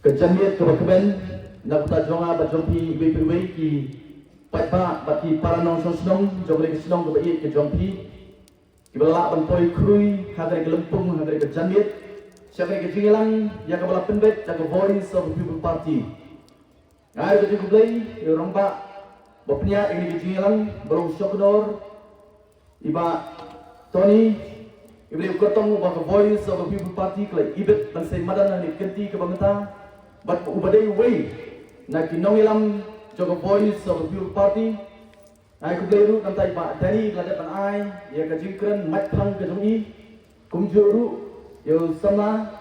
Kejamiat kebakemen nak ta jonga ba jompi ibe ki patba baki para nong song jogre ki snong ba ke jompi ki bala ban poi krui hagre ke lempung hagre ke jamiat syagre ke jingelang ya ka bala penbet ya ka voice of the people party ngai ke jublai yo romba bopnya ini ke jingelang belum syoknor iba Tony ibe ukotong ba ka voice of the people party klai ibet ban sai madan ni kenti ke bangta but ubadai way na kinongilam jogo voice of the people party ai ku beru kan tai ba dari lada pan ai ya ka jingkren mat phang ke jongi kumjuru yo sama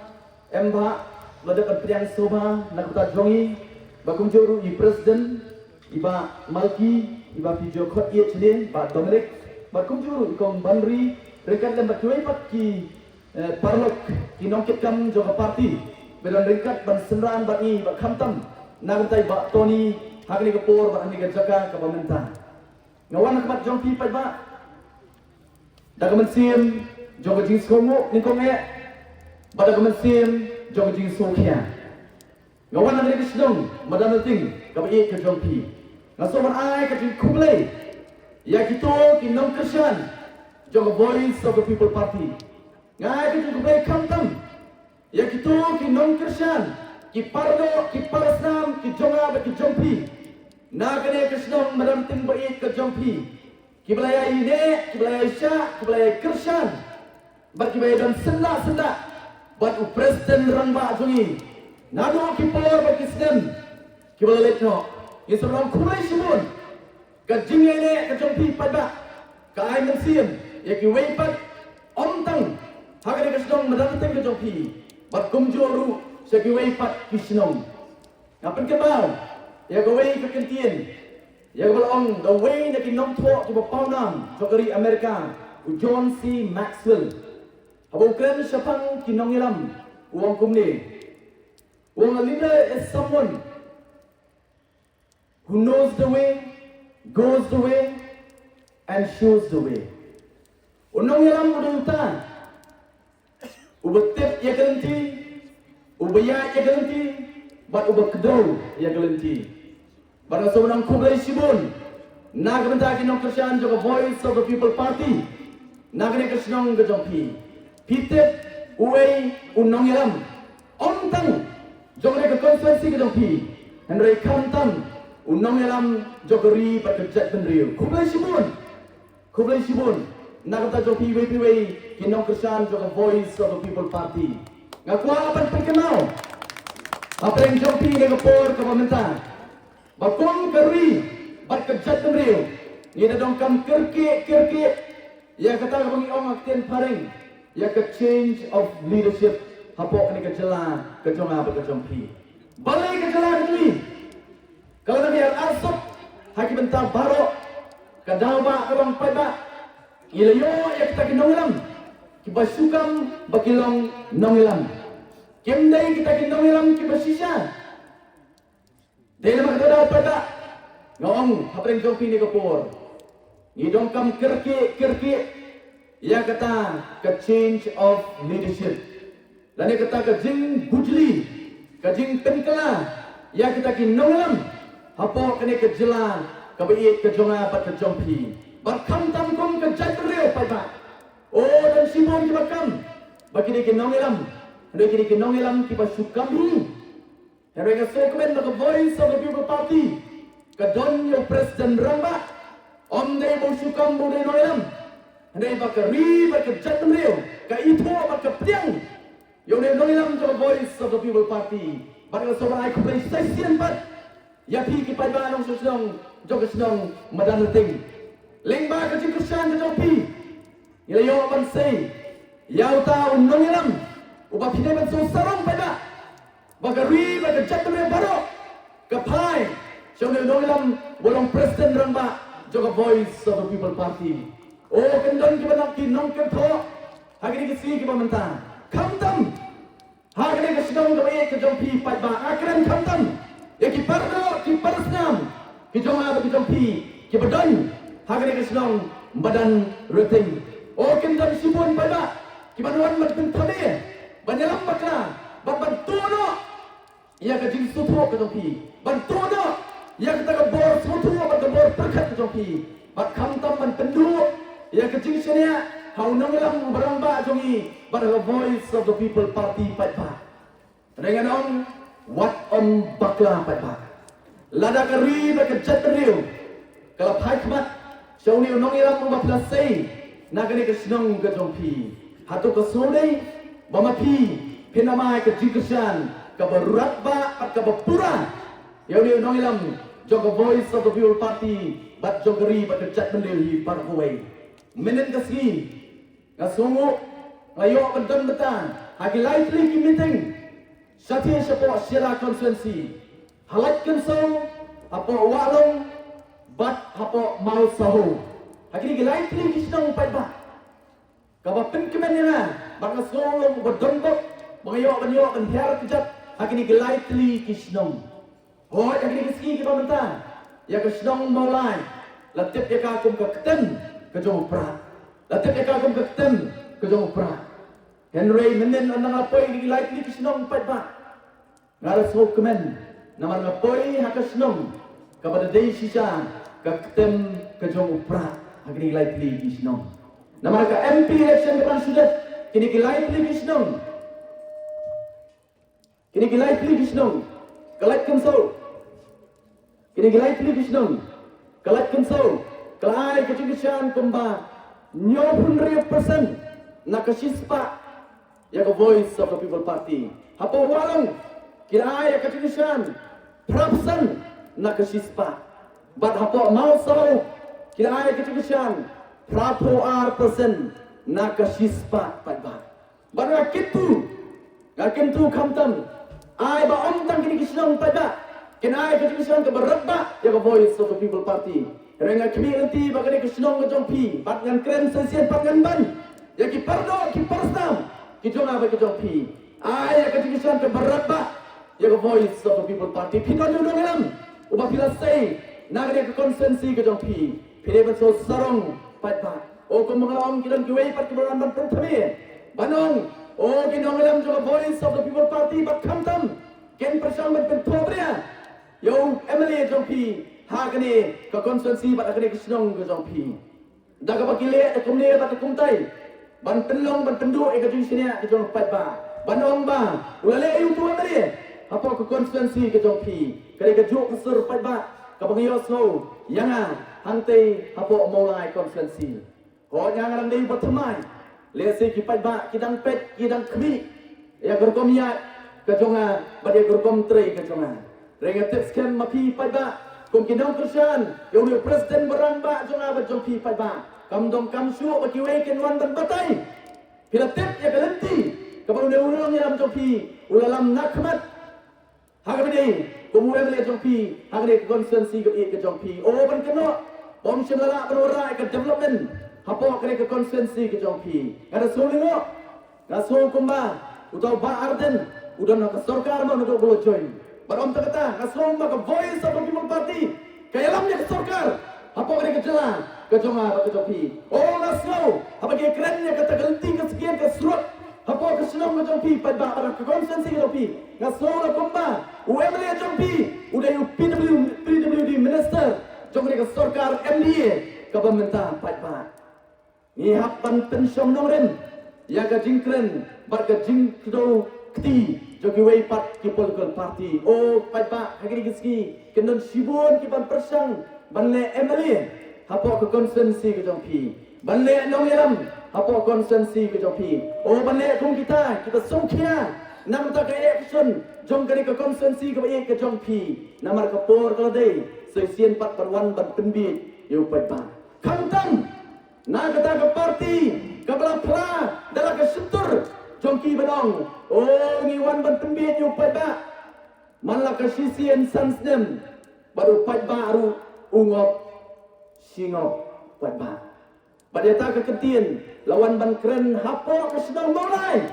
emba lada kan priang soba na kuta jongi ba kumjuru i president iba malki iba video khot ye chile ba dominic ba kumjuru ikong banri rekan dan batui pat ki parlok kinongkit kam jogo party beran ringkat ban senran ban i ba khamtam nagantai ba Tony hagni ke por ba ni ke jaka ka bamenta ngawan ka jong pi pai ba daga mensim jogo jing songo ni ko nge ba daga mensim jogo jing sokhia ngawan na ke sidong madan ting ka ba i ke jong pi ngaso ban ai ka jing kumlei ya kito kinong krishan jogo voice of the people party ngai ke jing kumlei khamtam ya kitu ki non Christian ki pardo ki parasnam ki jonga ba ki jompi na kene krishnong madam tim ba ik ka jompi ki belaya ine ki belaya sya ki belaya Christian ba ki belaya dan senda buat president rangba jongi nado ki por ba ki sden ki belaya letno ki sorong kulai simun ka jingene ka jompi pada ka ai mensim ya ki weipat omtang hagane krishnong madam tim ka jompi bat kumjoru segiwei pat kisnong ngapen ke bau ya gawei ke kentien ya balong the way na kinong tho ki bapawnam jogari Amerika u John C Maxwell abo kren sapang kinong ilam uang kumni uang leader is someone who knows the way, goes the way and shows the way unong ilam uduta ubetep ya gelenti ubaya ya gelenti bat ubakdo ya gelenti barang sebenang kublai sibun nag benta kinong kerjaan juga voice of the people party nagre kerjaan ke jompi pitep uai unong ilam ontang jogre ke konferensi ke jompi henry kantam unong ilam jogri bat kerja penriu kublai sibun nagta jompi wei kinong kerjaan juga voice of the people party ngaku apa perkenal apa yang jompi ke por ke pemerintah bakong keri bat kerja penriu ni dah dongkam kerke ya kata ke bangi ong akten paring ya ke change of leadership hapok ni ke jela ke jonga ke jompi balai ke jela ni kalau nak biar asap haki bentar barok ke dawa ke bang pada ilayo ya kita kinongilam kibasukam bakilong nongilam kemdai kita kinongilam kibasisya dahil makadadaw pada ngawang hapreng jompi ni kapor ngidongkam kerki ya kata ke change of leadership dan ya kata ke jing bujli ke jing penkala ya kita kinongilam hapo kene ke jela ke bait ke jonga pat ke jompi barkam tamkom ke jatrio pada oh dan sibon ki bakam bagi dia kinongilam hendak kini kinongilam ki basukam hendak ke segmen the voice of the people party ke don yo president ramba om dei basukam bude noilam hendak bakari bak jatrio ke itu bak piang yo ne noilam the voice of the people party bak sobat ai ku session pat ya pi ki pada nong susong jogesnong madan ting lengba ke jingkusan ke jopi ilayo ban sei yau ta unong ilam uba pide ban so sarong pada bagari baga jatme baro kapai shone unong ilam bolong president ramba joga voice of the people party o kendon ki banak ki nong ke tho hagini ki si ki pamenta khamtam hagini ki sidong ke ke jopi pada akran khamtam ki pardo ki parasnam ki jonga ki jopi ki badon hagani kesenong badan rutin oh kendam sibun pada kibanuan mat bentade banyalam bakla baban tuno ia ka jing sutu ka jong pi ban to do ia ka ka bor sutu ban ka bor perkhat ka jong pi bat kham tam ban pendu ia ka jing senia hau nang lam barang ba jong i ban the voice of the people party pat ba dengan on wat om bakla pat ba lada ka ri ba ka jat riu kala phai khmat chau ni nong iram ba pla sei nagani ka snong ka jong pi hatu ka sodei ba ma pi penamai ka jiksan ka barat ba at ka bapura yau ni nong ilam jong ka voice of the people party bat jong ri ba ka jat mendeu hi par huai menen ka si ka songo ayo pendan betan hagi lightly ki meeting sati sepo sila constituency halat kan so apo walong bat apo mau sahu hagi lightly ki snong pai ba ka ba pen kemen na ba ka songo ba dondok bangayo ban her kejat hagi lightly ki snong ho hagi ki ki ba mentan ya ka snong maulai latip ya ka kum ka keten ka jong pra latip ya ka kum ka keten ka jong pra Henry menen anang apoy ni lightly ki snong pai ba ngara so kemen naman apoy ha ka snong ka ba dei sisa ka keten ka jong pra hagi lightly ki snong naman ka MP election ka sudah kini ki lightly ki snong kini ki lightly ki snong kalat kan so kini ki lightly ki snong kalat kan so kalai ka jingsan kumba 90% nakasispa ya ka voice of the people party hapo walong kirai ka jingsan prapsan nakasispa bat hapo mau so kirai ka jingsan prapo R% nakasispa pat ba kitu kamtam ai ba om tang kini kisnong pada kenai ka kisnong ka barabba ya ka voice of the people party renga kami nanti ba kini kisnong ka jong pi bat ngan kren sesian pat ngan ban ya ki pardo ki parstam ki jong aba ki jong pi ai ya ka kisnong ka barabba ya ka voice of the people party piton yo dong uba pila sei nagre ka konsensi ka jong pi pile ban so sarong pat ba o ko mga om kilang kiwei pat ki ban prithami banong oh ginong ilam jo voice of the people party bat khamtam ken prasang ban pen thobria yo MLA jong pi hagani ka constituency bat agani kisnong ka jong pi daga bakile ta kumle bat kumtai ban penlong ban pendu e ka jing sinia ka jong pat ba banong ba ulale ayu tu MLA apa ka constituency ka jong pi kare ka jo kusur pat ba ka bangiyo so yanga hante apo maulai constituency ko nyang lang dei batamai lese ki pai ba kidang pet kidang khmi ya gorkom ya ka jonga bade gorkom tre ka jonga renga tips kem mapi pai ba kum kidang kursan yo ni president barang ba jonga ba jong pi pai ba kam dong kam su ba ki we ken wan ban batai pila tip ya kalenti ka ba ne ulong ya jong pi ulalam nakmat hagabede kum we le jong pi hagade constituency ka jong pi o ban keno bom simlala banora ka development hapo kare ka constituency ke jong pi kada solingo na so kumba utau ba arden udan ka sarkar ma no bolo join barom ta kata na so ma ka voice of the people party kayalam ya ka sarkar hapo kare ka jala ka jonga ba ka jong pi oh na so hapo ke kren ya ka tagalti ka sekian ka surut hapo ka sinam ka jong pi pa ba ka constituency ke jong pi na so na kumba UMLA jong pi udah yu PWD minister jong ka sarkar MDA ka pemerintahan pa ni hapan pensiong nongren ya ka jingkren bar ka jingkdo kti jogi wei pat ki political party o pai ba hagri giski kenon sibon ki ban persang banle MLA hapo ka constituency ka jong pi banle nong yalam hapo constituency ka jong pi o banle kong kita songkhia nam ta ka action jong kari ka constituency ka bai ka jong pi namar ka por ka dei sesien pat perwan ban penbi yo pai ba khamtam na kata ke parti ke belah dalam ke sentur jongki benong oh ngiwan ban tembit yu pai ba manla ke sisien sansnem baru pai baru ungop singop pai ba badeta ke ketien lawan ban keren hapo ke sedang mulai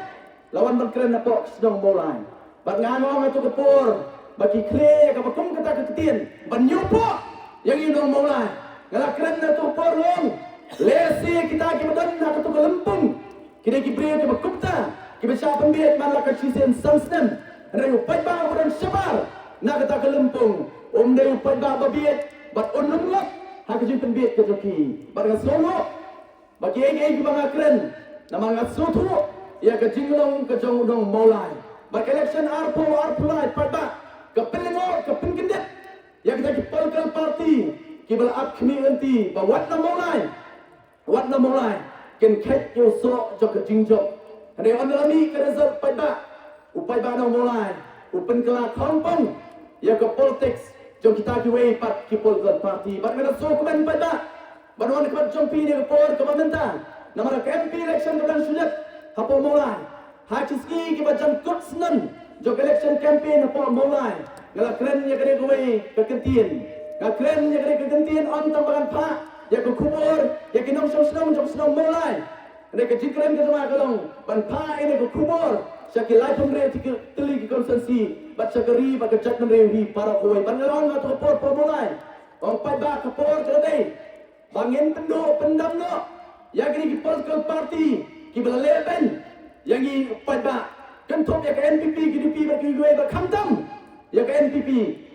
lawan ban keren hapo ke sedang mulai bat ngano itu ke por bagi kle ke bakum kata ke ketien ban yupo yang indong mulai ngala keren itu por long lesi kita kibadan na to kalempung kini kibriya ke bakupta kibasya pambiet man la kasisen sansnem rayu pai ba uran shaba nak kata ke lempung dai upai ba babiet bat lok hak jin penbiet ke joki bat ngasolo bagi ai bang akren nama ngasutu ya ke jinglong ke jongdong molai bat election arpulai pada ke penengok ke pengendet ya kita ke political party kibal up community ba wat na molai ken khet yo so jok ke jingjok ane onlami ke result pada upai ba no molai upen kela kompong ya ke politics jom kita kiwei pat ki political party bat ngana so kemen pada banon ke jompi ni ke por ke pemerintahan nama ke MP election ke sudah hapo molai hakiski ki bajam kutsnan jok election campaign hapo molai ngala keren ya kene kiwei ke kentien ngala keren ya kene ke kentien on tambakan pa ya ke kubur ya ke nong senong molai ane ke jikren ke sama kalong ban pa ini ke kubur Syakil lai pemre teli ki konsensi bat syakari bat kejat nemre hi para koi bangalong atau por mulai ong pai ba ke por ke dei bangin pendam no yang ini ki political party ki belalepen yang ini pai ba kan top ya ke NPP ki DP bat ki gue bat khamtam ya ke NPP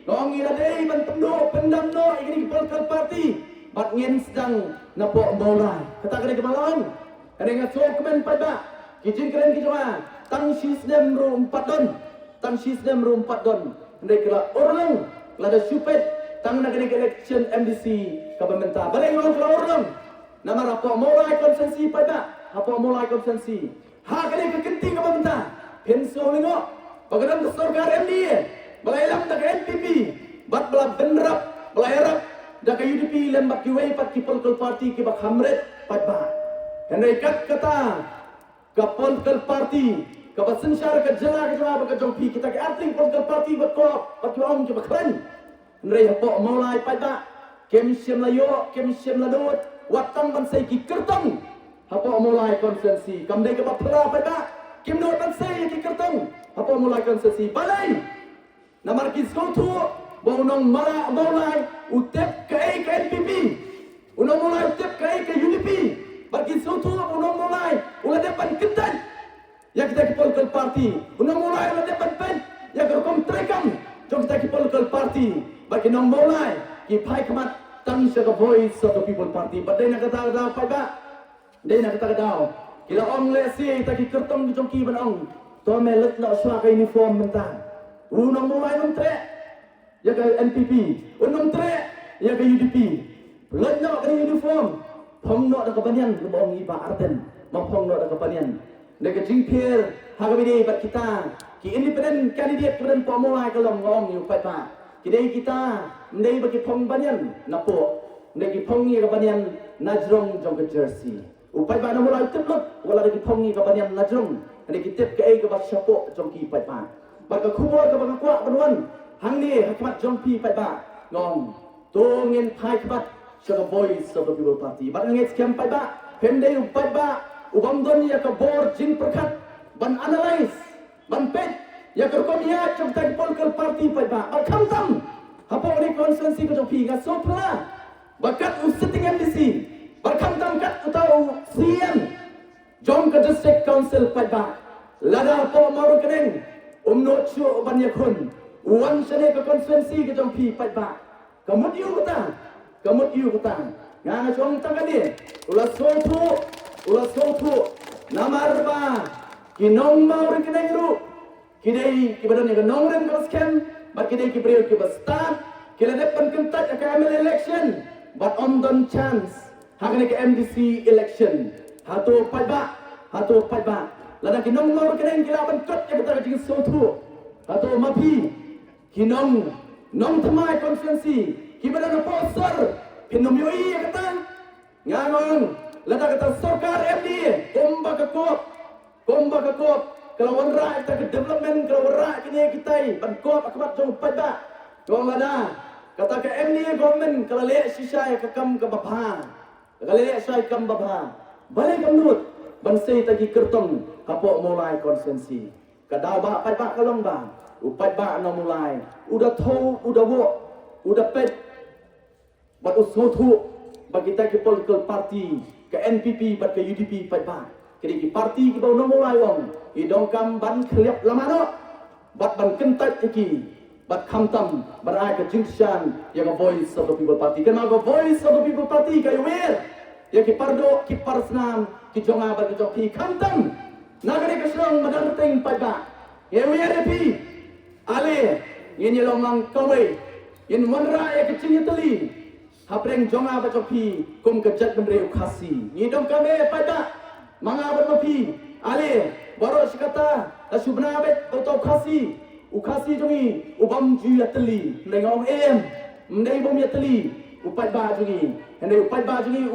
ngong ila dei ban pendam no ini ki political party bat ngin sedang napo mulai kata kene ke malong kene ngaso kemen pai ba kijin keren ki joma tang sistem ru 4 don mereka orang lada supet tang nak election MDC ke pemerintah balik orang ke orang nama rapor mulai konsensi pada rapor mulai konsensi hak ini kekenting ke pemerintah pensiun lingo bagaimana besorgar MD balai lam dak NPP bat bela benrap balai rap dak UDP lembak kiwei pat ki political party ki bak hamret pada hendak kata ke political party kapasin syar ke jela ke jompi kita ke atling political party berkop berjuang ke keren nrei hapo mulai pada kem siam ladot watang bansai ki kertong hapo mulai konsensi kamdai ke bapra pada kem not bansai ki kertong hapo mulai konsensi balai namar ki skotu bonong mala mulai utep ke NPP unong mulai utep ke UDP bagi skotu unong mulai ulah depan kentan yang kita ke political party unang mulai la depan pen yang kerukum terekam jom kita ke political party bagi nong mulai ki pai kemat tang syaga voice of the people party badai nak kata dah pai ba dai nak kata dah kila ong le si ta ki kertong jom ki ban ong to melet nak swa ke uniform mentang unang mulai nong tre ya ke NPP unang tre ya ke UDP let nak ke uniform phong nak ke banian ke bong iba arten mampong nak ke banian Dekat jingpir, hagabini bat kita, ki independent candidate kemudian pemulai kalau ngong you fight pa. Kidai kita, mendai bagi pong banyan napo, mendai ki pongi ke banyan najrong jong ke jersey. Upai ba na mulai teplot, wala dagi pongi ke banyan najrong, mendai ki tip ke ai ke bat syapo jong ki fight pa. Baka kubur ke baka kuak benuan, hang ni hakimat jong ki fight pa. Ngong, tungin pai kebat, syaga voice of the people party. Baka ngit scam fight pa, pendai upai ba. Ubang don ya ke board jin perkat ban analyze ban pet ya ke komia cok tak political party pai ba al khamtam hapo ni konsensi ko jopi ga sopla bakat usetting MDC bar khamtam kat utau CM jom ke district council pai ba lada hapo maru keneng no chu ban yakun wan sene ke konsensi ko jopi pai ba kamut yu kata nganga chong tangani ulas sotu namar ba kinong mauri kineng ru kidai kibadan yang nong rem kelas kem bat kidai kibriu kibastan kila depan kentat ke ML election but on don chance hakane ke MDC election hatu pai ba lada kinong mauri kineng kila ban kot ke betar jing sotu hatu mapi kinong nong thamai konferensi kibadan poster pinom yoi kata ngangong lada kata sokar MD komba ke kop kalau wanra kita ke development kalau wanra kini kita ban kop akabat jong pada kong lada kata ke MD government kalau le sisa ke kam ke babha kalau le sai kam babha balik kamnut ban sei tagi kertong hapo mulai konsensi kadau ba pai ba kalong ba upai ba no mulai udah thau udah wo udah pet bat usotu bagi kita ke political party ke NPP bat ke UDP pai ba kini ki parti ki bau no mulai wong i dongkam ban khliap lamano bat ban kentat ki but kamtam barai ke jingshan yang voice of the people party kan mago voice of the people party kayu wer ya ki pardo ki parsnam ki jonga bar ki joki kamtam nagari ke serong madan ting pada ya wer pi ale ini lomang kawe in wanra ya ke cinyateli hapreng jonga bar joki kum ke jat benreu khasi ni dom kame pada manga bar pi ale baro sikata asubna bet auto khasi ukasi jongi ubam ju yateli lengong em mendai bom yateli upai ba jongi ende upai ba jongi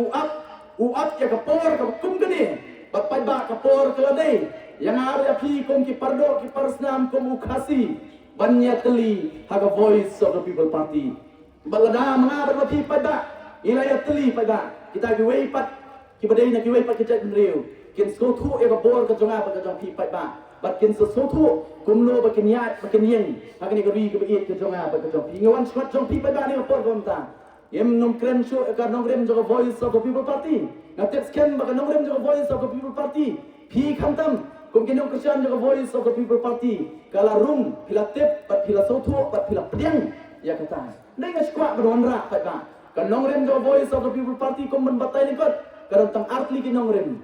uap ya kapor ka kum gani papai ba kapor ka dei yang ar ya pi kum ki pardo ki parsnam kum ukasi ban yateli haga voice of the people party balada mga bar pi pai ba ila yateli pai ba kita gi wei pat ki badai na ki wei pat ki chat reu kin sko thu ya kapor ka jonga ba ka jong pi pai ba bakin sesuatu kumlo bakin yat bakin yang hakani gari ke biit ke jonga ba ke jong pi ngawan squat jong pi pada ni por gonta em nom krem show ka nom rem jo voice of the people party ngatet scan ba nom rem jo voice of the people party pi khamtam kum kinong kesyan jo voice of the people party kala rum pilatep pat pilasotu pat pilap pedang ya kata dai ngas squat bronra pada ka nom rem jo voice of the people party kum ban batai ni kot karang tang artli ki nom rem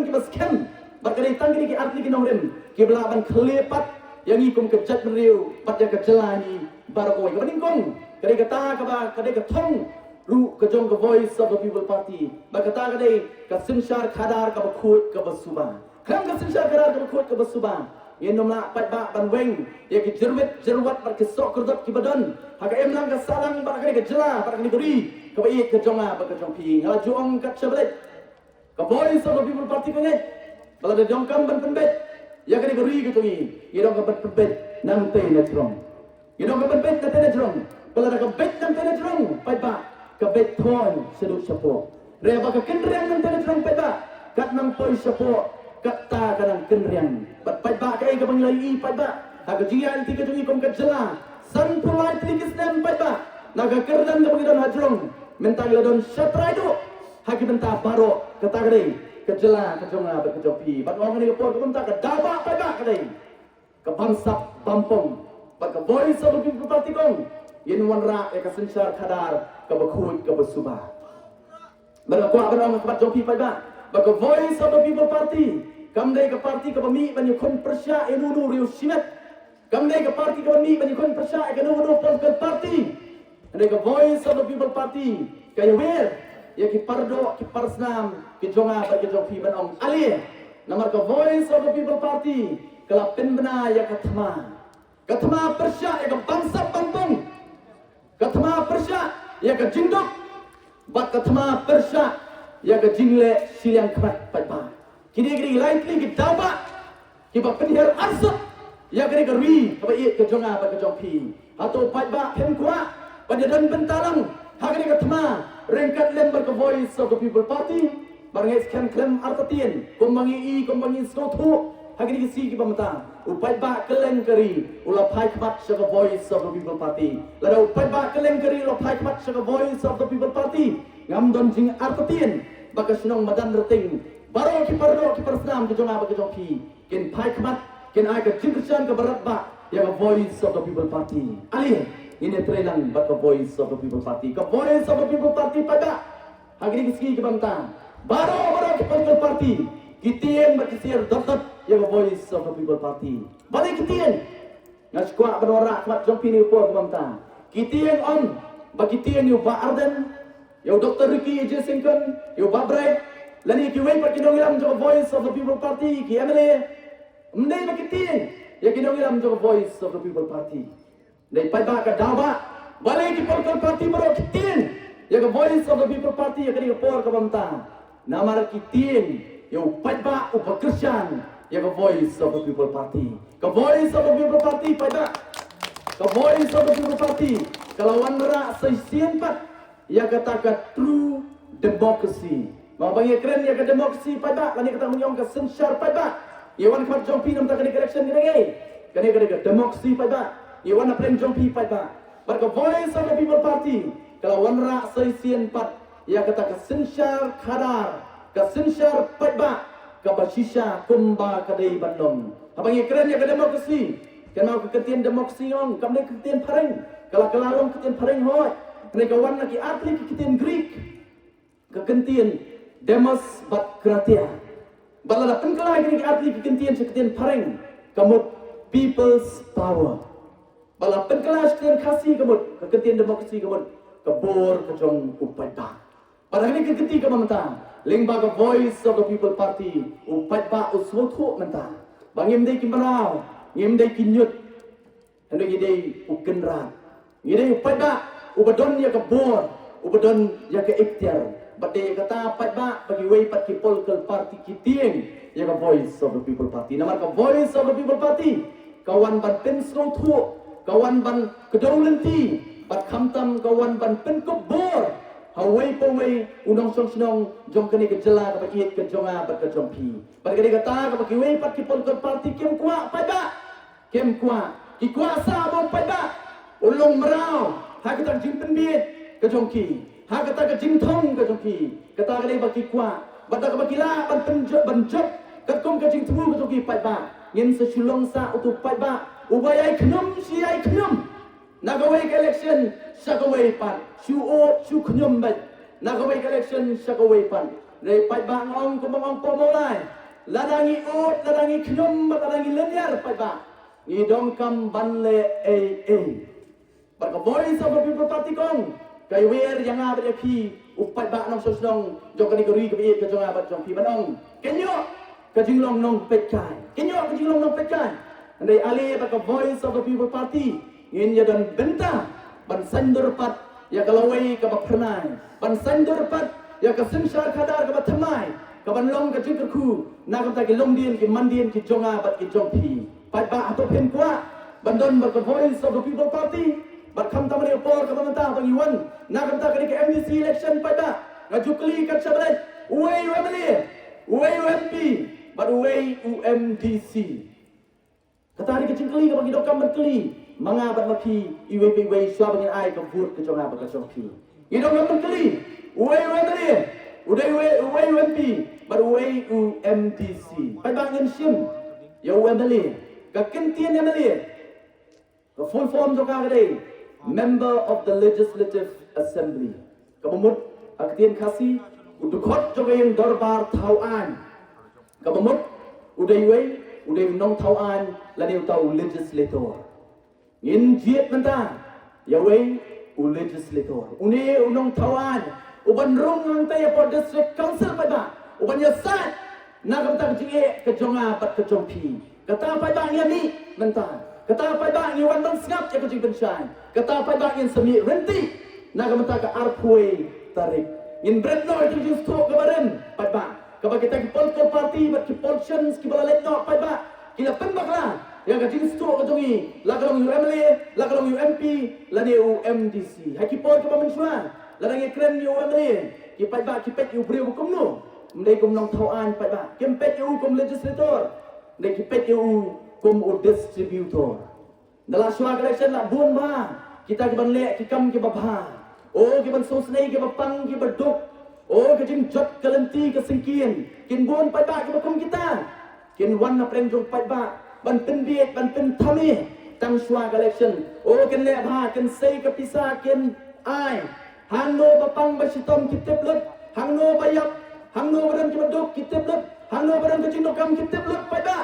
ki bas scan berkali tanggi ki arti ki nongrem ki belaban klepat yang ikum kejat meriu pat yang kejelani barakoi ke beningkong kadai kata ka ba kadai ka thong ru ke jong ke voice of the people party ba kata kadai ka sinshar khadar ka khut ka basuba kram ka sinshar khadar ka khut ka basuba yen nomla pat ba ban weng ya ki jerwat par ki sok kurdap ki badan ha ka em lang ka salang ba kadai ka jela par ka negeri ka ba ik ke jonga ba ka jong pi ngala juong ka chablet ka voice of the people party ka ngai kalau ada jongkam berpembet, ya kena geri gitu ni. Ia dong berpembet nang tena jerong. Ia dong berpembet nang tena jerong. Kalau ada kebet nang tena jerong, paiba kebet thon sedut sapo. Reba ke kenriang nang tena jerong paiba, kat nang poi sapo, kat ta kanang kenriang. Paiba kai ke banglai paiba. Aga jian tiga jungi kom kat jela. San pulai tilikis nem paiba. Naga kerdan ke bangidan hajrong. Mentang ladon satraido. Haki benta baro ketagre. Kejela kejonga berkejopi bat orang ni por kebentak ke daba pada kadai ke bangsap bampong bat ke voice of the people party kong yen wanra e ke sensar khadar ke bekhut ke besuba berkuat berang ke jopi pada bat ke voice of the people party kamdai ke parti ke bami ban yukon persya enunu riu simet kamdai ke parti ke bami ban yukon persya ke nunu political party andai ke voice of the people party ke wer ya ki pardo ki parsnam ki jonga ba ki jofi ban om ali namar ka voice of the people party kala penbena ya kathma persya ya ka bangsa pampung kathma persya ya ka jindok ba kathma persya ya ka jingle silang khat pada kini gri lightly ki daba ki ba penhir arsut ya gri gri ka ba ke jonga ba ki jofi atau pada hemkwa pada dan bentalang hagri kathma rengkat lembar ke voice of the people party barangay skan klem artatien kumbangi skotu hagini kisi ki pamata upai ba keleng kari ula pai kmat sa voice of the people party lada upai ba keleng kari ula pai kmat sa voice of the people party ngam don jing artatien baka sinong madan rating baro ki pardo ki parsnam ki jonga ba ki jongki kin pai kmat kin ai ka jingsan ka barat ba ya voice of the people party ali ini trelang bat ke voice of the people party ke voice of the people party pada hagri kiski ke bangta baro ke political party kitien bakisir dot ya voice of the people party balik kitien ngaskwa benora mat jompi ni por bangta kitien on bakitien yu ba arden yu dr Ricky Jesington yu ba bright lani ki wei pat kinong ilam jo voice of the people party ki amele mndai bakitien ya kinong ilam jo voice of the people party dai pada ka daba balai ki political party baro kitien ya ka voice of the people party ya kini por ka bamta namar kitien yo pada upakrishyan ya ka voice of the people party ka voice of the people party pada ka voice of the people party kalau wanra 604 ya kata ka true democracy mau bagi keren ya ka democracy pada kani kata menyong ka sensar pada yawan khat jompi nam ta kani correction ni kani democracy pada Iwan apa yang jompi pada berka voice of the people party kalau wanra 604 ya kata ka sensar khadar ka sensar pada ka basisha kumba kadai bandom abang keren ya ka demokrasi Kenal keketian demokrasi ong, kamne keketian pareng. Kalau keketian pareng hoi. Kene kawan lagi atlet keketian Greek. Keketian demos bat kratia. Balada pengkalai kene atlet keketian pareng. Kamut people's power. Bala pengkalai keketian kasih kamut keketian demokrasi kamut kebor kejong upai ba. Pada ini keketian kamanta. Lingba ke voice of the people party. Upai ba uswotu menta. Bangim dei kimbarau. Ngim dei kinyut, ando gidei ukenrat, gidei upada, ubadon ya ke bor, ubadon ya ke ikhtiar, badai kata pada bagi way pat kipol ke parti kitieng, ya ke voice of the people party, nama ke voice of the people party, kawan ban penslo tu, kawan ban kedaulanti, bat kamtam kawan ban penkop bor, hawai pawai unong song jong kene kejela ke iet ke jonga bat ke jompi, pada kene kata ke bagi way pat kipol ke parti kem kuat pada. Kem kuat, kikuasa bom pada, ulung merau, hak kita jimpen biet ke jongki, hak kita ke jingtong ke jongki, kata kali bagi kuat, badak bagi la banjok, ketkom ke jingtu ke jongki pada, ngin sesulong sa utu pada, ubay knum si ay knum, nagaway ke election sakaway pan, su knum bat, nagaway ke election sakaway pan, dari pada ngong kumong pomolay, ladangi knum, ladangi lenyar pada. Idong kam banle But the voice of the people party kong kay wer yang abad yapi upat ba nong sosnong jong kategori kebiet ke jong abad jong pi banong kenyo ke jinglong nong petkai andai ale ba the voice of the people party ngin ya dan benta ban sandur pat ya kalawai ke ba pernai ban sandur pat ya ke sensar kadar ke ba thamai ke ban long ke jingkerku na kam ta ke long dien ke mandien ke jong abad ke jong pi pat ba atau pen kwa bandon ba the voice of the people party bat kam tamani por ka pamanta bang iwan na kam ta ke MDC election pada ngajukli kat sabret uai UMP bat uai UMDC kata ni kecingkli ka bagi dokam berkeli mangabat maki IWP wai swa bangin ai ka vote ke jonga ba ka jongki idokam berkeli uai UMP bat uai UMDC pai bangin sim ya UMP ka kentian MLA the full form joka kadai member of the legislative assembly kabumut aktian kasi udukot joka yang dorbar tauan kabumut udai nong tauan lani utau legislator in jiet menta ya wei legislator une unong tauan uban rong ang tayo po district council pada uban yasat nagam ta jinge ke jonga pat ke jompi kata pai bang yang ni mentah kata pai bang yang wan sengap ya kucing pensai kata pai bang yang semi renti nak mentah ke arpui tarik in bretno itu just stroke kemarin pai bang kalau kita ke political party but ke politicians ke bala letno pai bang kita pembaklah ya kucing stroke kejongi lagalong UMLA lagalong UMP lani UMDC haki pol ke pamensuan ladangi keren UMLA ki pai bang ki pet yu brio hukum no mendai kum nong tauan pai bang kempet yu hukum legislator dan kita EU como distributor. Dalam suara election nak buon ba, kita kiban lek kikam kiban bah. Oh kiban sosnai kiban pang kiban dok. Oh kejing jot kalenti kesengkian. Kin buon pai ba kiban kum kita. Kin wan na prenjong pai ba. Ban pendiet ban pentami tang suara election. Oh kin lek bah kin sei kepisah kin ai. Hangno bapang basitom kitip lut. Hangno bayap. Hangno badan kiban dok kitip lut. Hangno badan kecing dokam kitip lut pai ba.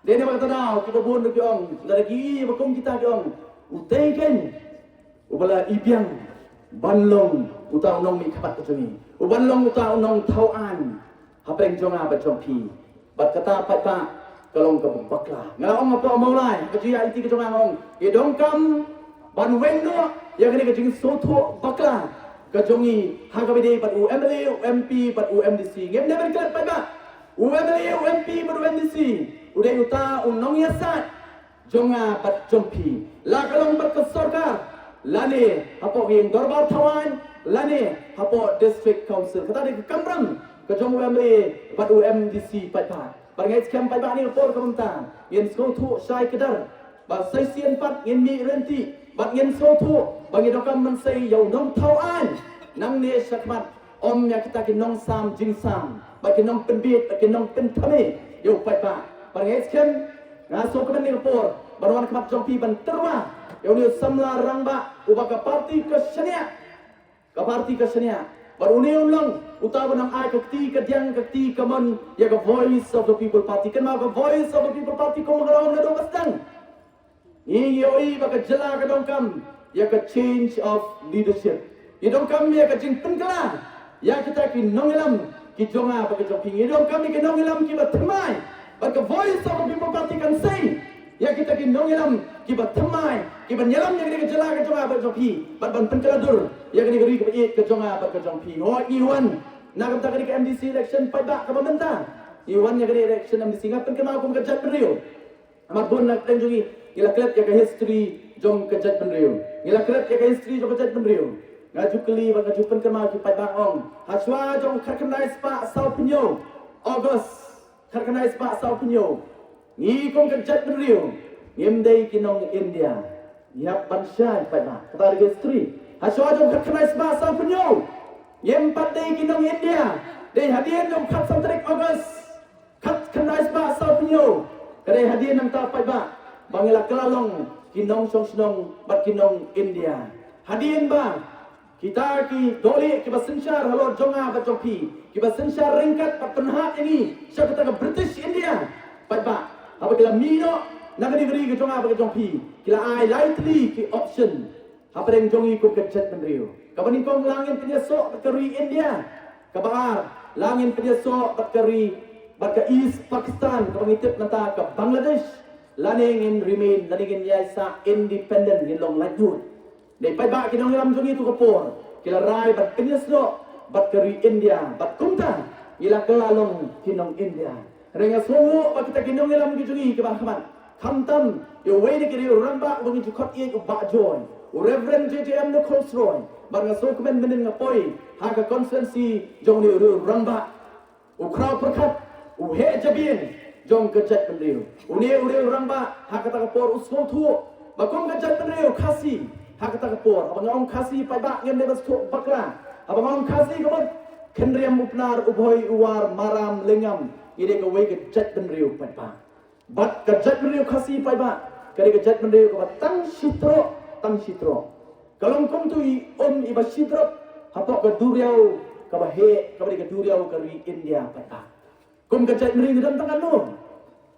Dia ni berkata dah, kita buat lagi orang, lagi berkom kita orang, utaikan, ubala ibiang, banlong, utang nong mi kapat kecumi, ubanlong utang nong tauan, apa yang jonga berjompi, berkata apa tak, kalau engkau baklah, ngawang apa mau lai, kecil itu kejonga ngong, idongkam, banwengno, yang ini kecing soto baklah, kejongi, hagabide bat UMLA, UMP, bat UMDC, ngem never kelat pada, UMLA, UMP, bat UMDC. Udah uta unong yasat jonga bat jompi la kalong bat kesorka lane hapo yang dorbar tawan lane hapo district council kata di kamram ke jong UMA bat UMDC pat parangai skam pat ni por kamta yen so thu sai kedar ba sai sien pat yen mi renti bat yen so thu bagi dokam man sai yau nong tawan nang ne sakmat om ya kita ki nong sam jing sam bagi nong penbit bagi nong pentame yau pat parangai skam ngaso kemen ni por Barwan kemat jompi ban terma. Yang ni samla rangba ubah ke parti ke senia. Ke parti ke senia. Baru ni ulang utama nang ai kekti ke diang kekti ke mon ya ke voice of the people party. Kan ke voice of the people party ko mengalawang na dong kasdang. Ini yoi baka jela ke dong kam ya ke change of leadership. Ya dong kam ya ke jing penkala. Ya kita ki nongilam ki jonga baka joping. Ya dong kami ki nongilam ki batemai. Baka voice of the people party kan say. Ya kita ki nongilam ki batemai. Ki banyalam ya ke jela ke jonga baka jopi. Ban penkala dur. Ya kini geri ke jonga baka jompi. Ho iwan nak kata kini ke MDC election pai bak ke pemerintah. Iwan ya kini election MDC ngapen ke mau ke jat beriu. Amat bon nak tenjungi ila klet ya ke history jong ke jat beriu. Ila klet ya ke history jong ke jat beriu. Ngaju keli baka jupen ke mau ki pai bak ong. Haswa jong kharkanai spa sau pinyo. August kharkanai spa sau pinyo. Ni kong ke jat beriu. Ngimdei kinong India. Yap bansha pai bak. Kata history. Haswa jom kharkanai spa sau pinyo. Yem pandai kinong India. Dei hadiah jom khat santrik August. Khat kharkanai spa sau pinyo. Kadai hadiah nang ta pai bak. Bangila kelalong kinong song snong bat kinong India. Hadiah ba. Kita ki doli ki basensar halo jonga bat jompi. Ki basensar ringkat pat penhat ini. Siapa kata ke British India. Pai bak. Apa kila mino nak digeri ke jonga bat jompi. Kila ai lightly ki option. Apa yang jongi ko ke chat menriu. Kabaning kong langin penyesok bat keri India. Kabar langin penyesok bat keri bat ke East Pakistan. Kabang itip nata ke Bangladesh. Laning in remain laning in yasa independent in long lanjut. Dai pai bak kinong lam jongi tu kapor. Kila rai bat penyesok bat keri India bat kumta. Ila kelalong kinong India. Renga sungu bat kita kinong lam ki jongi ke bahman. Kamtam yo wei ni kiri ramba bangi jukot ye ba joy. Reverend JJM no Colsroy. Barang sokumen menin ngapoi. Haka konsensi jong ni ramba. Ukraw perkat. Uhe jabin. Jong kejat penriu. Uni ramba. Haka takapor usmo tu. Bakong kejat penriu kasih. Haka takapor. Abang ngong kasih pai bak ngem lebas tu bakla. Abang ngong kasih kapan. Kenriam upnar ubhoi uwar maram lengam. Ide kawai kejat penriu pai bak. Bat kejat penriu kasih pai bak. Kali kejat penriu kapan. Tang sitro. Kalau kau tu iba sitro. Hapok ke duriau. Kabahe. Kabari ke duriau kari India pai bak. Kum kejat penriu dalam tangan lu.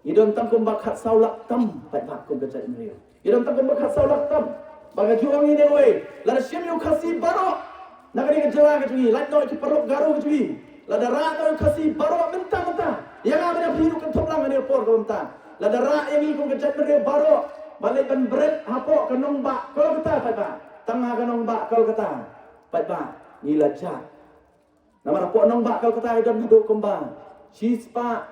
Idon tang kum bakat saulak tam pai bak kum kejat penriu. Idon tang kum bakat saulak tam. Bagai juang ini wei. Lada siam yu kasih barok. Nak ni kejala kecui. Lada no ki peruk garu kecui. Lada rak no kasih barok mentah. Yang apa dia hidup kan toplang ni por kau mentah. Lada rak yang ni kum kejat penriu barok. Balik ban berat hapok kenong bak kalau kata pai bak. Tengah kenong bak kalau kata pai bak. Nila cak. Nama hapok nong bak kalau kata idam haduk kumba. Sispa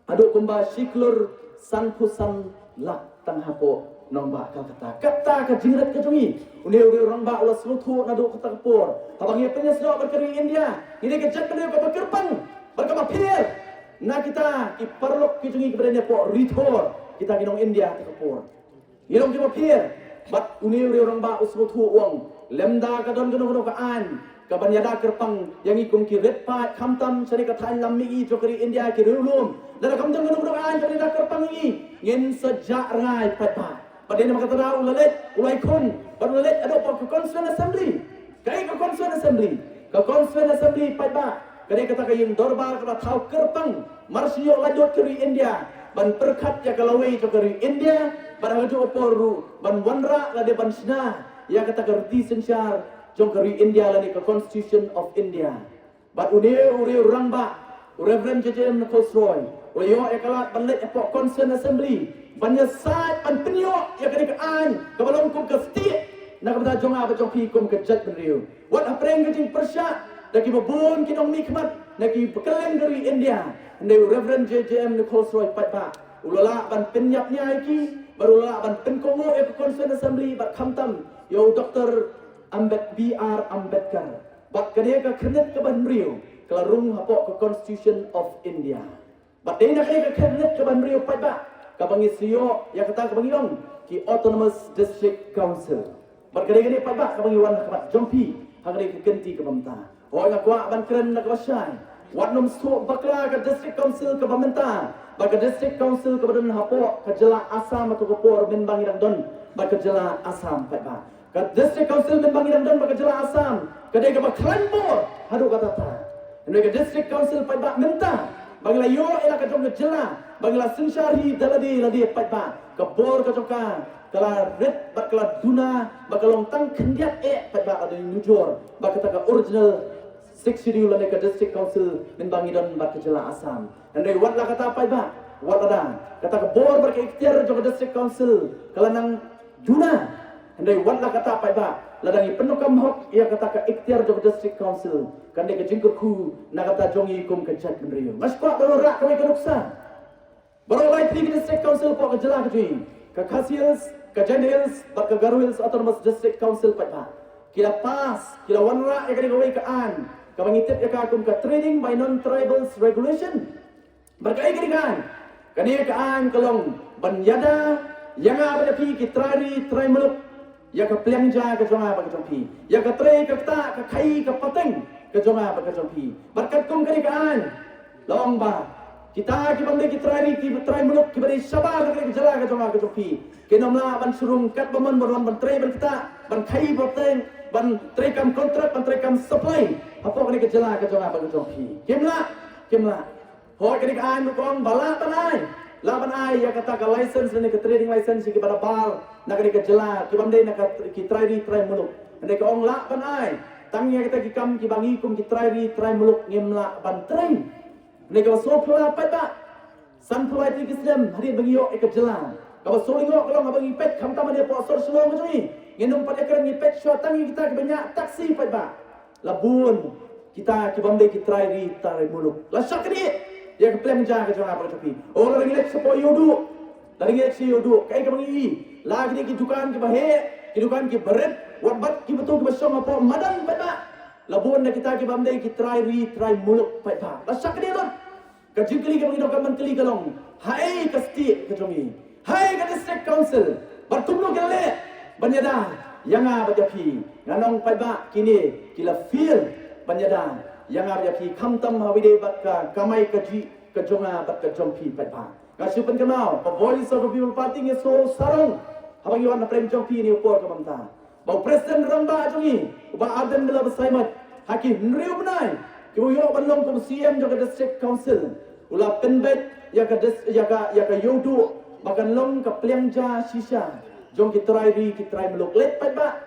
haduk kumba siklur sanpusan lak tang hapok. Nombak kau kata ke jingrat ke jungi. Uni orang bak ulah selutu nado kata kapur. Abang ia penyesok berkeri India. Ini kejat beliau ke berkerbang. Berkama pir. Nah kita iparlok ke jungi kepada nepok ritor. Kita ginong India ke kapur. Ginong kita pir. Bat uni orang bak selutu uang. Lemda ke don ginong ke an. Kabanyada kerpang yang ikung ki retpat kamtam sari katain lammi jokeri India ki rulum. Dan kamtam ginong an sari kerpang ini. Ngin sejak rai patpat. Pada ini maka tahu ulai kun, baru lelet ada apa ke Constituent Assembly, kai ke Constituent Assembly, pai ba, kali kata kayung dorbar kata tahu kerpang, marsio lanjut keri India, ban perkat ya kalawai ke keri India, ban haju oporu, ban wanra lade ban sina, ya kata kerti sensyar, jong keri India lani ke Constitution of India, ban uri orang ba, Reverend JJM Colsroy, uyo ekalat ban let apa Constituent Assembly. Banyak saat pan penyok ya kena kean kebalong kum ke setiap nak kata jong apa jong pi kum ke jat beriu. Wat apreng ke jing persyak daki babun kinong mikmat daki bekeleng dari India. Ndai Reverend JJM Colsroy pat ba. Ulala ban penyap nya iki baru ulala ban penkongo ya ke Constituent Assembly bat kamtam yo Dr. B.R. Ambedkar. Bat kene ke kenet ke ban beriu kelarung hapok ke Constitution of India. Bat dei nak ke kenet ke ban beriu pat ba. Kabangi siyo ya kata kabangi dong ki Autonomous District Council. Berkali-kali pai bak kabangi wan kabat jompi hagari ke genti ke bamta. Oh nga kwa ban keren na kabasyan. Wat nom sto bakla ke District Council ke bamta. baka district council kemudian hapo kejela Asam atau kepor minbang idang don baka jela Asam pai ba ka district council minbang idang don baka jela Asam kadai ka baklanbo hadu kata ta ino ka district council pai ba minta bagla yo ila ka jong jela bagla sinsyari daladi ladi pai ba ka bor ka joka kala red bakla duna bakalong tang kendiat pai ba ada nujur baka ta original 6 schedule ke district council minbang idon bat kejela Asam andai wat la kata pai ba wat ada kata ke bor ber ke ikhtiar jo district council kala nang duna andai wat la kata pai ba ladangi penukam hok ia kata ke ikhtiar jo district council kande ke jingkur ku na kata jongi kum ke chat menrio mas kwa baru rak kami ke nuksa baru lai tri district council po kejela ke jui ke Khasiels ke Jendils bat ke Garwils autonomous district council pai ba kila pas kila wanra ya kani gawai ke an kamangitip ya kakum ka training by non-tribals regulation berkai kirikan kani kaan kalong banyada yang ada pi kitrari trai meluk ya ka plengja ka jonga ba ka jongpi ya ka tre ka ta ka khai ka pateng ka jonga ba ka jongpi berkat kum kani kaan long ba kita ki bangde kitrari ki trai meluk ki bari sabar ka jala ka jonga ka jongpi kinomla ban surung kat baman baron ban tre ban kita ban khai pateng ban trekam kontrak ban trekam supply apa kini kejela ke jonga ba jongpi kimla ho kini kan kong bala panai la panai ya kata ka license ni ke trading license ki pada bar na kini kejela ki bamde na ki try muluk ande ka ong la panai tangnya kita ki kam ki bangi kum ki try muluk ngimla ban train ne ka so pula pa ba san pula ti kisem hari bagi yo kejela ka so lingo kalau ngabangi pet kam tama dia po sor sulo mo jui nginum pada keren ni pet shot tangi kita banyak taksi pa ba labun kita ki bamde ki try muluk la sakri ya ke plan jaga jonga ba tapi oh la ngilek sepo yodu la ngilek si yodu kai ka bangi la ni ki dukan ki bahe ki dukan ki beret wabat ki betul ki basong apa madan pa ba labun na kita ki bamde ki try muluk pa ba la sakri don ka jingkli ka bangi dokan menteli kalong hai ka state ka jongi hai ka district council bertumlu ke le banyada yanga bajapi nganong pai ba kini kila feel banyada yanga bajapi khamtam hawide bakka kamai kaji kajonga bakka jompi pai ba kasupan kenal the voice of the people party nge so sarong habang iwan na prem jompi ni upor kamanta bau president ramba jongi ba aden bela besaimat haki nriu benai kibu yo banlong kum CM jaga district council ula penbet ya ka yodu bakan long ka plengja sisa jong ki try meluk let pai ba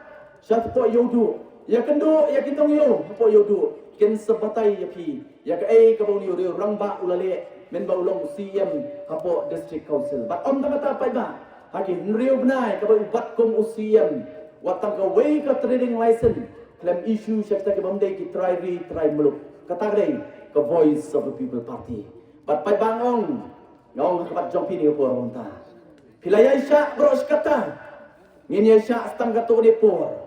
sat po yodu ya kendo ya kitong yo po yodu ken sebatai ya pi ya ka ka bau ni rang ba ulale men ba ulong CM hapo district council ba om ta pai ba haki nriu benai ka bau bat kom CM watang ka way ka trading license claim issue syakta ke bamde ki try meluk kata dei ka voice of the people party bat pai bangong ngong kapat jong pi ni po ronta Pilaya Isya bros kata ngini Isya stang kato ni por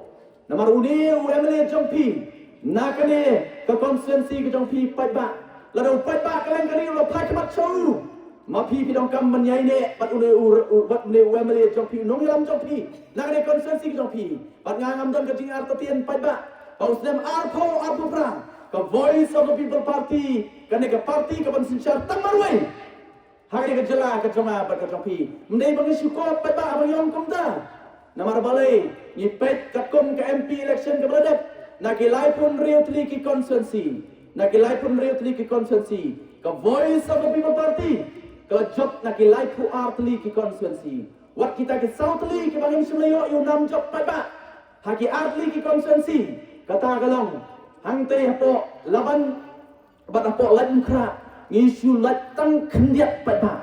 namar uni UMLA jompi nakane ke konstituensi ke jompi pai ba ladau pai ba kalen kali lo pai kemat show mapi pidong kam menyai ne bat uni UMLA jompi nong lam jompi nakane konstituensi ke jompi bat ngangam don ke jingar tetian pai ba paus dem arpo pra ke voice of the people party kane ke parti ke pensiar tamarwai hari ke jela ke jonga ba ke jompi mendai bang syukur pai ba abang yong kum ta namar balai ni pet kakum ke MP election ke beradak nak ilai pun reality ki constituency ke voice of the people party ke job nak ilai pu artli ki constituency wat kita ke southly ke bangin sulayo yu nam job pai ba haki artli ki constituency kata galong hang te hapo laban bat hapo lan kra ngisu latang kendiat pai ba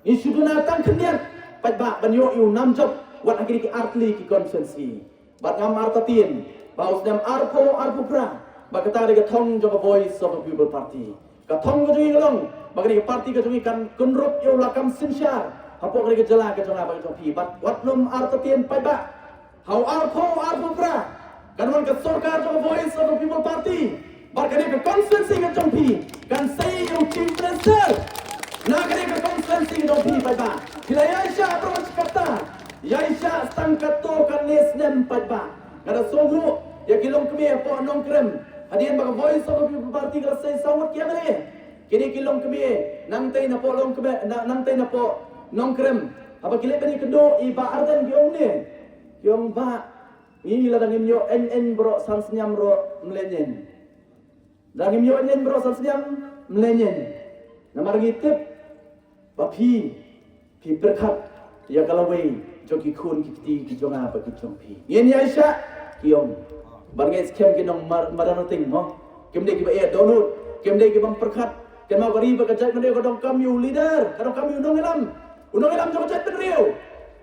ngisu dunatang kendiat pai ba banyo yu nam job wat akhiri ki artli ki constituency bat ngam artatin baus dem arpo pra ba kata de thong jo voice of the people party ka thong jo ngolong bagri party ka jungi kan kunrup yo lakam sinsyar hapo kali ke jela ke jonga ba jopi bat wat num artatin pai ba how arpo pra kan man ka sarkar jo voice of the people party ba kali ke constituency ke jopi kan say yo chief minister na kali ke constituency ke jopi pai ba hilaya sya bro kata Yaisha stangkat to kan nesnem padba kada sohu ya kilong kemi po nong krem hadian bag voice of the people party kada say sawat kia male kini kilong kami nang tay na po long kami nang tay na po nong krem apa kile bani kendo iba ardan giong ne giong ba ini la dangim yo en bro san senyam ro mlenyen dangim yo en bro san senyam mlenyen namar ngitip bapi pi berkat ya kalawai joki kun kiti ki jonga ba ki jongpi yen ya sha kiong barnge skem ki nong maranoting mo kemde ki ba e download kemde ki bang perkat ken mau gari ba ka jat mende ko dong kam yu leader ka dong kam yu nong elam jo ka jat benriu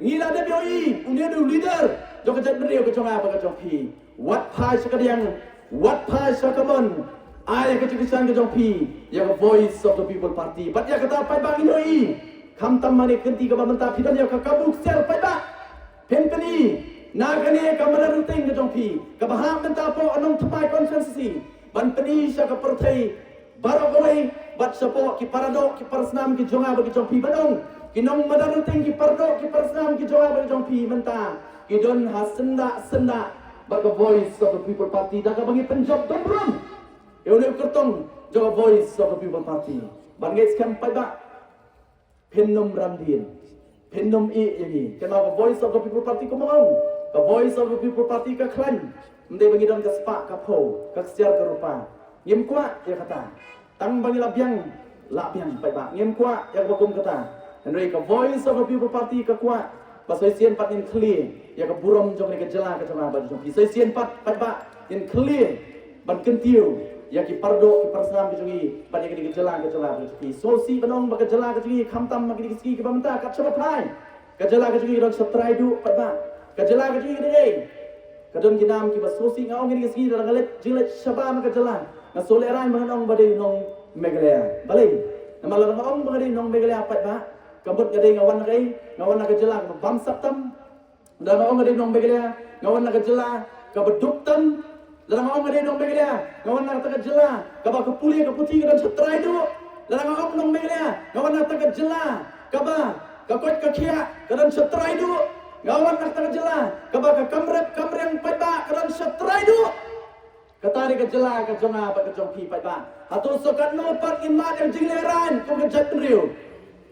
ngila de bioi unia du leader jo ka jat benriu ka jonga ba ka jongpi wat phai sakadiang wat phai sakamon ai ka chikisan ka jongpi ya voice of the people party bat ya kata pai bang inoi kam tam mane kenti ka bamanta phidan ya ka kabuk sel pai ba Penteni, nagani kamera ruting ngejongpi, kabaham menta po anong tupai konsensusi, ban peni siya kapertay, baragaway, bat siya po kiparado, kiparsnam, kijonga bagi jongpi banong, kinong madaruting kipardo, kiparsnam, kijonga bagi jongpi menta, kidon senda, baga voice of the people party, daga bagi penjob dombrom, yun kertong, jaga voice of the people party, ban ngay skam pai ba, penom ramdin, Pendom ini, kenapa voice of the people party kumang, ke voice of the people party ke klan, mende bagi dan ke sepak ke po, ke sejar ke rupa, ngem kuat ya kata, tang bagi labiang, baik ngem kuat ya bakum kata, henry ke voice of the people party ke kuat, pasal sian pat in clear, ya ke burom jong ni ke jela ke jela bagi jong, pasal sian pat in clear, ban kentiu, ya ki pardo ki parsam ke jongi pada ke jela ke jongi sosi banong ba ke jela ke jongi khamtam ma ke ski ke bamta kat chapa phai ke jela ke jongi rok satrai du pada ke jela ke jongi dei ke don ki nam ki ba sosi ngau ke ski da galet jilet shaba ma ke jela na sole rai ma nong ba dei nong megalea balai na malang ong ba dei nong megalea pada kabut ke dei ngawan ke jela ke bam saptam da ngau ke dei nong megalea ngawan ke jela ke beduktam Larang orang ada nong begelya, ngawan nak tak jela, kaba kepuli keputi dan setrai dulu. Larang orang nong begelya, ngawan nak tak jela, kaba kakot kakia dan setrai dulu. Ngawan nak tak jela, kaba kamrem pada dan setrai dulu. Katari ke jela ke jonga ba ke jongpi pada. Atau sokat no pat imat yang jingleran ko ke jat riu.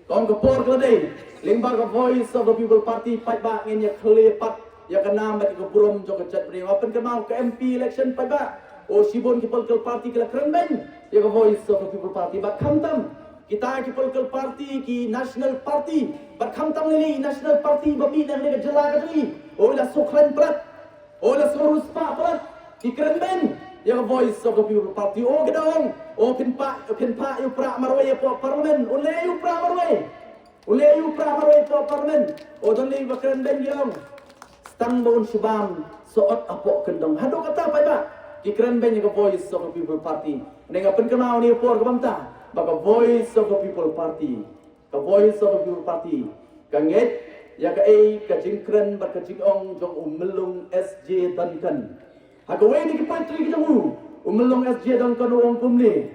Kong ke por ke dei, lingba ke voice of the people party pada ngin ya klepat ya kenam bagi ke burom jo ke chat beri apa ke mau ke MP election pai ba o sibon ki political party ke keren ben ya ke voice of the people party ba khamtam kita ki political party ki national party ba khamtam ni national party ba mi nang le jela ka ni o la sokran prat o la sorus pa prat ki keren ben ya ke voice of the people party o gedong o pinpa yu pra marway po parliament o le yu pra marway po parliament o don le ba keren ben yong Tang baun subam soot apok kendong hado kata apa ba ikran ben ke voice of the people party nenga pen kenau ni por ke bamta baga voice of the people party ke voice of the people party kanget ya ka ka jingkren ba ka jingong jong melung SJ dankan ha ka we ni ke patri ke jong melung SJ dankan wong kumli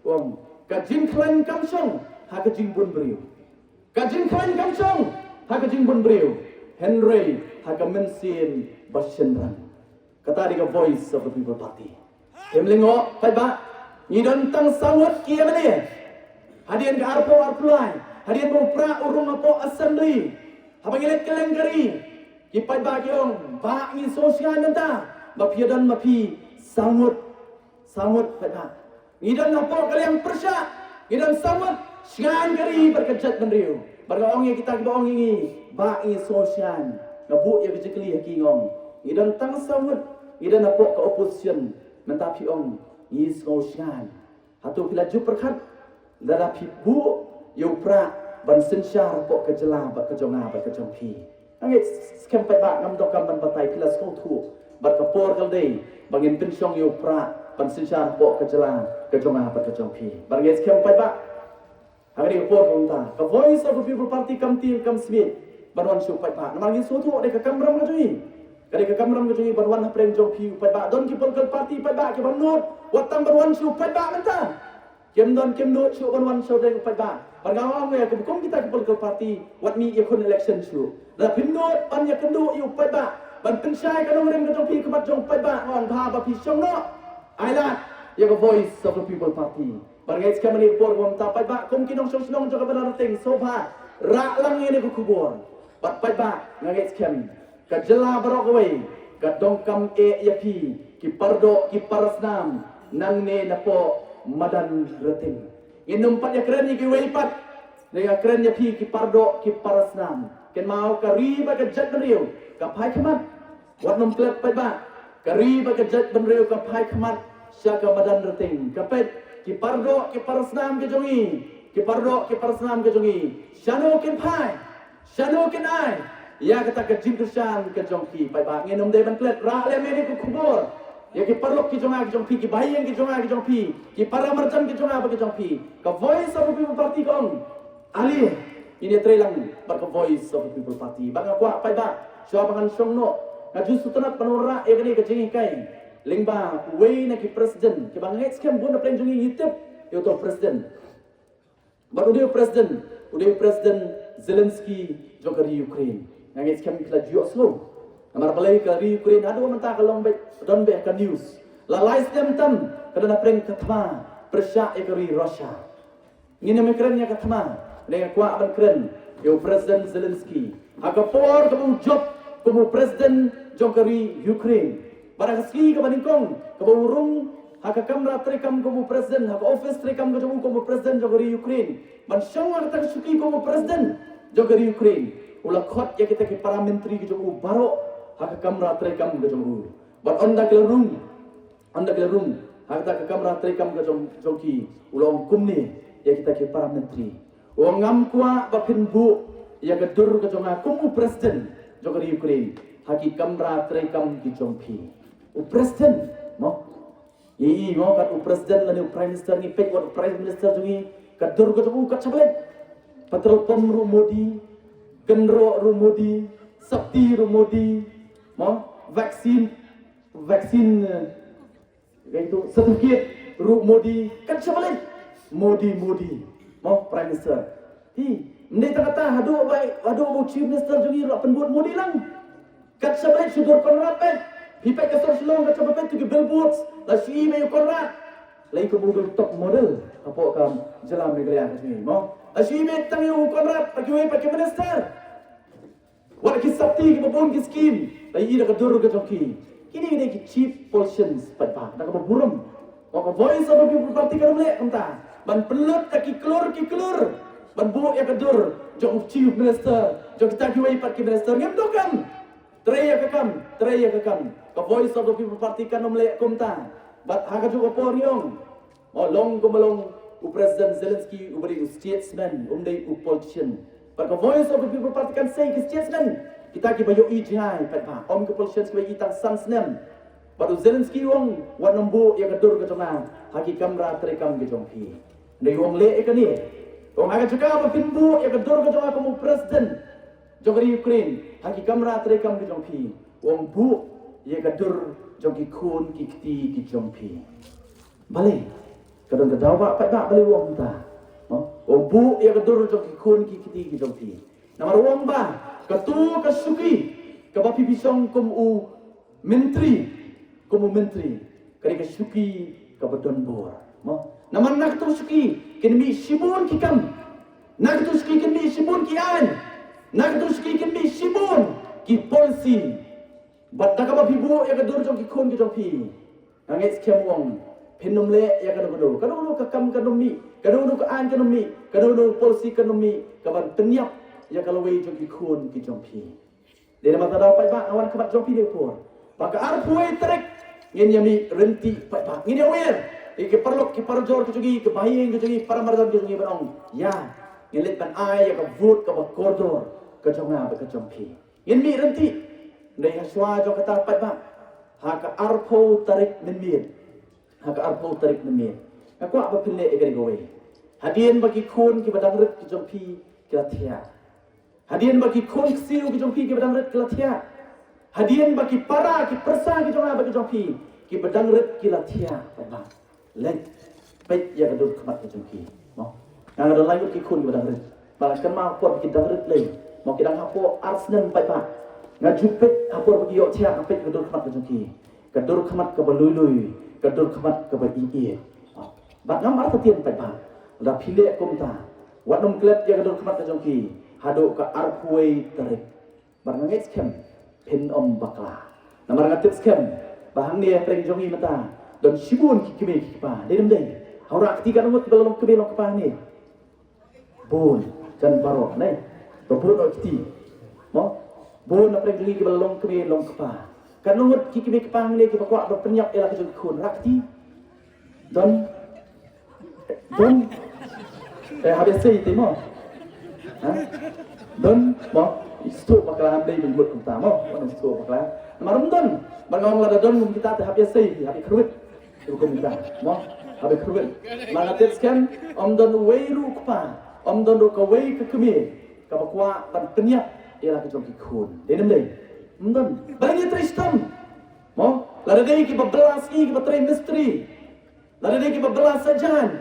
wong ka jingkren kamsong ha ka jingbun beriu ka jingkren kamsong ha ka jingbun beriu Henry Hagamensin Bashenran. Kata dia voice of the people party. Hemlingo, pai ba, ni don tang sawat kia bani. Hadian ke arpulai, hadian mo pra urung apo assembly. Habang ilet kelengkari. Ki pai ba kiong, ba ni sosial nanta. Ba piadan mapi sawat pai ba. Ni don apo kaleng persya. Ni don sawat syan kari berkejat menriu. Barang orang kita orang ini, bagi sosial, nabu yang kecil haki ngong. Idan tang sawut, idan apok ke opposition, mentapi ong ini sosial. Hatu bila ju perkat, dara pibu yupra ban sensyar apok ke jelah bak ke jonga bak ke jongpi. Angit skempai bak ngam dokam ban batai bila skotu, bat ke por kaldei, bangin pensyong yupra ban sensyar apok ke jelah ke jonga bak ke jongpi. Barang skempai bak. Hari ini pun ke voice of the people party team smith banwan su pai pa namang su tu de ka kamram ka jui kade ka kamram ka jui banwan preng jong pi pai ba don ki political party pai ba ki banot watam banwan su pai ba menta kem not su banwan su de pai ba barang ya kum kita ki political party wat mi ikon election su da pinot ban ya kendu yu pai ba ban pensyai ka nong rem ka jong pi ka bat jong pai ba on ba pi song no ai la ya ka voice of the people party Barangay ska mani por kom ta pai ba kom kinong song jo ka benar ting sofa ra lang ini ku kubur. Bat pai ba ngay skem ka jela barok away ka dongkam yapi ki pardo ki parasnam nang ne napo madan reting. Inum pat ya keren ki weipat dengan keren yapi ki pardo ki parasnam. Ken mau ka riba ka jat beriu ka pai khamat wat num klet pai ba ka riba ka jat beriu ka pai khamat sya ka madan reting ka pet ki pardo ki parasnam ke jongi ki pardo ki parasnam ke jongi shano ken pai shano ken ai ya kata ke jim kushan ke jongki pai ba ngenom de ban klet ra le me ku kubur ya ki parlo ki jonga ki jongpi ki bayang ki jonga ki jongpi ki paramarjan ki jonga ba ki jongpi ka voice of the people party kong ali ini trelang bar ka voice of the people party bang kwa pai ba sya bangan songno na justu tanat panora e kani ke jingi kai lingba way na ki president ki bang next kam bun na plan jongi youtube yo to president baru dia president Zelensky jokari Ukraine ngait kam kila juo slow namar balai kari Ukraine adu menta kalong be don be ka news la live stem tam kada prank katma persya ekari Russia ngine mekrennya katma dengan kwa aban kren yo president Zelensky aga por kamu job kamu president jokari Ukraine barang ski ka baningkong kamu urung haka kamra trekam kamu president haka office trekam kamu president jokari Ukraine man syang ta suki kamu president jokari Ukraine ulah khot ya kita ke para menteri ke jomu baro haka kamra trekam ke jomu but onda kelarung haka ke kamra trekam ke joki ulah kumni ya kita ke para menteri ngam kwa bapin bu ya ke dur ke jonga kumu president jokari Ukraine haki kamra trekam ke jompi u president mo mo kat u president lani prime minister ni pek wat prime minister jongi ke dur ke jomu kat chablet patrol pom ru modi Kenro rumodi, sakti rumodi, mo vaksin, itu sertifikat rumodi, kan sebalik, modi, mo prime minister. Mending kata hadu chief minister juga penbuat modi lang, kan sebalik sudur konrad pet, hipai kasar selong kan sebalik tu billboards, lah si email konrad, lagi kemudian top model, apa kam jalan negara ini, mo. Asyik tangiu konrad pakai minister. Wala ki sakti ki babon ki scheme lai ida ka dur ka joki kini ki cheap politicians patpa na ka burum wa ka voice of the people party ka le kamta ban pelut ki klur ban bu ya ka dur jong chief minister jong kita ki wai pat ki minister ngem dokam treya ka kam ka voice of the people party ka le kamta bat ha ka juga poriong mo long ko malong u president Zelensky u bari statesman dai u politician. But the voice of the people party can say ki statesman kita ki bayo ijai patpa om ke politicians ki itang sans nem baru Zelensky wong wan nombu ya kadur ke tona haki kamra trekam ke jongpi nei wong le ekani wong aga juga ba pinbu ya kadur ke tona kamu president jogari Ukraine haki kamra trekam ke jongpi wong bu ya kadur jogi kun ki kti ki jongpi bale kadang dawa patpa bale wong ta wong bu ya kadur jogi kun ki kti ki jongpi namar wong ba katu kasuki kabapi bisong kumu menteri kari kasuki kabadon bor mo naman naktu suki kinmi sibun kikam naktu suki kinmi sibun kian naktu suki kinmi sibun ki polisi bat kabapi bu ya kadur jong kikon ki jongpi angets kemwong penumle ya kadu kakam kanomi kadu ka an kanomi kadu polisi kanomi kaban penyap ya kalau wei jong ikun ki jongpi dia mata dapat ba awan kebat jongpi dia pur maka arpuai trek ngin yami renti pai ba ngin aware ke perlok ki parjor ki jogi ke bahing ki jogi para mardan ki jogi banong ya ngin let ban ai ya ka vote ka ba kordor ka jonga ba ka jongpi ngin mi renti dei haswa jong kata pai ba ha ka arpo tarik min aku apa pille e gari gowe hadien bagi kun ki badang ret ki jongpi kira hadian bagi konksiu ki jongpi ki badang ret kilatia hadian bagi para ki persa ki jonga bagi jongpi ki badang ret kilatia ba let pet ya kadur khamat ki jongpi mo nang ada layu ki kun ki badang ret balaskan ma por ki badang ret le mo ki dang hapo arsnen pai ba ngajupet hapo bagi yo tia apet kadur khamat ki jongpi kadur khamat ka balului kadur khamat ka ba ii Bak ngam ar tatien pai ba. La phile komta. Wat nom klet ya gadol kemat ka jongki. Hado ka arpuai terik. Bar ngait skem pen bakla. Namar ngatip skem bahang ni preng jongi mata. Dan sibun kikime kipa. Dedem dei. Haura ketika ngut belum kebelok kepa ni. Bon jan barok nai. Bapun okti. Mo bon na preng jongi belum kebelok kepa. Kan ngut kikime kipa ni ki bakwa berpenyak ela ke kun rakti. Don habis sei timo. Don mo istu bakal ambil buat kita mo mana istu bakal marum don bangong lada don kita teh habis sei habis kerut hukum kita mo habis kerut mangatet skan don weiru kpa don ka wei ke kemi ka bakwa ban penyak ialah ke jong kun denem dei don bagi tristam mo lada dei ki bebelas ki betre misteri lada dei ki bebelas sajan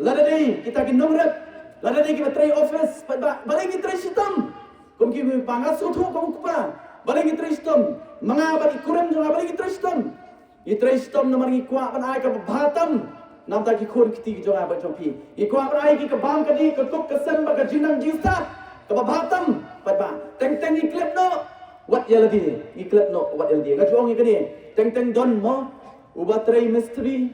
lada dei kita ki nomret lada dei ki betre office bagi tristam kum ki pangas sutu kum kupa bagi tristam mangabal ikuram jong bagi tristam itristam namar ki kwa ban ai ka bhatam nam ta ki khon kiti jong ba jong pi ikwa ban ai ki ka bam ka di ka tuk ka san ba ka jinang jista ka bhatam ba teng teng iklep no wat yaladi iklep no wat yaladi ka jong ikani teng teng don mo ubatrei mystery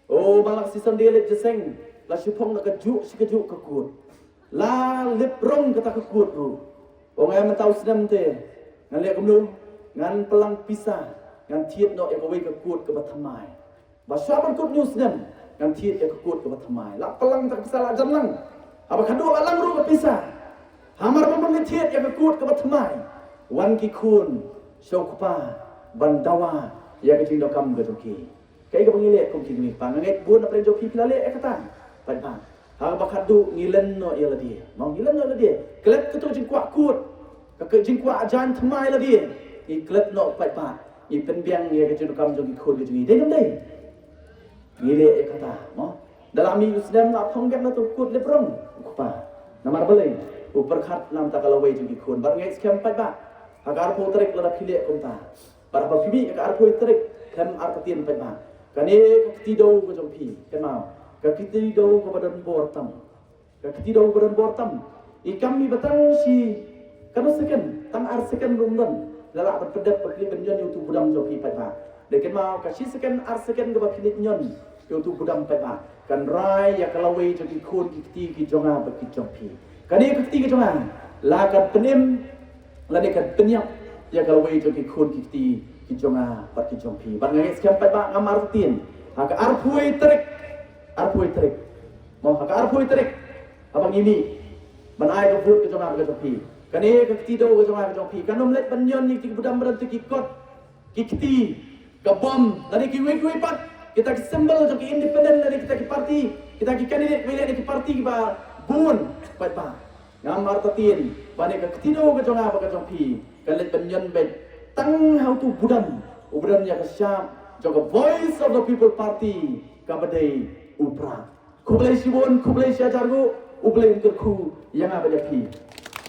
o balak sison dele jeseng la shupong na ka ju sikaju ka kut la liprong kata ka kut ru Orang yang tahu sedang te, ngan lihat kemulung, ngan pelang pisah, ngan tiat no ekawai kekut ke batamai. Bahasa berkut news sedang, ngan tiat ekakut ke batamai. Lak pelang tak pisah lak jamlang. Apa kedua alang ru ke pisah. Hamar pun tiat ekakut ke batamai. Wan kikun, syaukupa, bandawa, ya kecing dokam ke joki. Kaya ke pengilik kum kini panganget bun apa joki pilale ekatan. Pada hang bakadu ngilen no ia ladi. Mau ngilen no ladi. Klep ketu jingkwa kut. Ke jingkwa ajan thamai ladi. I klep no pai pa. I penbiang ia ke jingkam jogi kut ke jogi. Dei dei. Ngile e kata, mo. Dalam mi usdam na thonggam na tu kut leprong. Kupa. Namar balai. Uperkhat nam takalawai jogi kut. Bar ngai skem pai pa. Agar po trek lada phile komta. Bar pa phibi agar po trek kem ar katien pai pa. Kane ketido ke jogi. Kemau. Kakitido kebadan bortam, kakitido kebadan bortam. Ikami batang si kanu second, tang ar second rumdan. Lalak berpedat berkili penyon YouTube budam joki pada. Dekat mau kasih second ar second kebab kilit nyon YouTube budam pada. Kan rai ya kalawai joki kun kiti ki jonga bagi joki. Kani kiti ki jonga. Lakan penim, ladekan penyak ya kalawai joki kun kiti ki jonga bagi joki. Bangai sekian pada ngamar tin. Haka arpui trek. Arpui terik, mau hak arpui terik, abang ini, banai ke food ke jonga ke joki, kani ke tido ke jonga ke joki, kanom let banyon ni ki budam berante ki kot, ki bom, dari ki wei pat, kita ki symbol joki independen dari kita ki parti, kita ki kandidat wilayah ki parti ba bun, pat pa, ngamar tatin, banai ke tido ke jonga ke joki, kan let banyon bet, tang how tu budam ya ke syam, joga voice of the people party, kabadai. Upra, kublai sibon, kublai syajargo, ublai kerku yang apa jadi.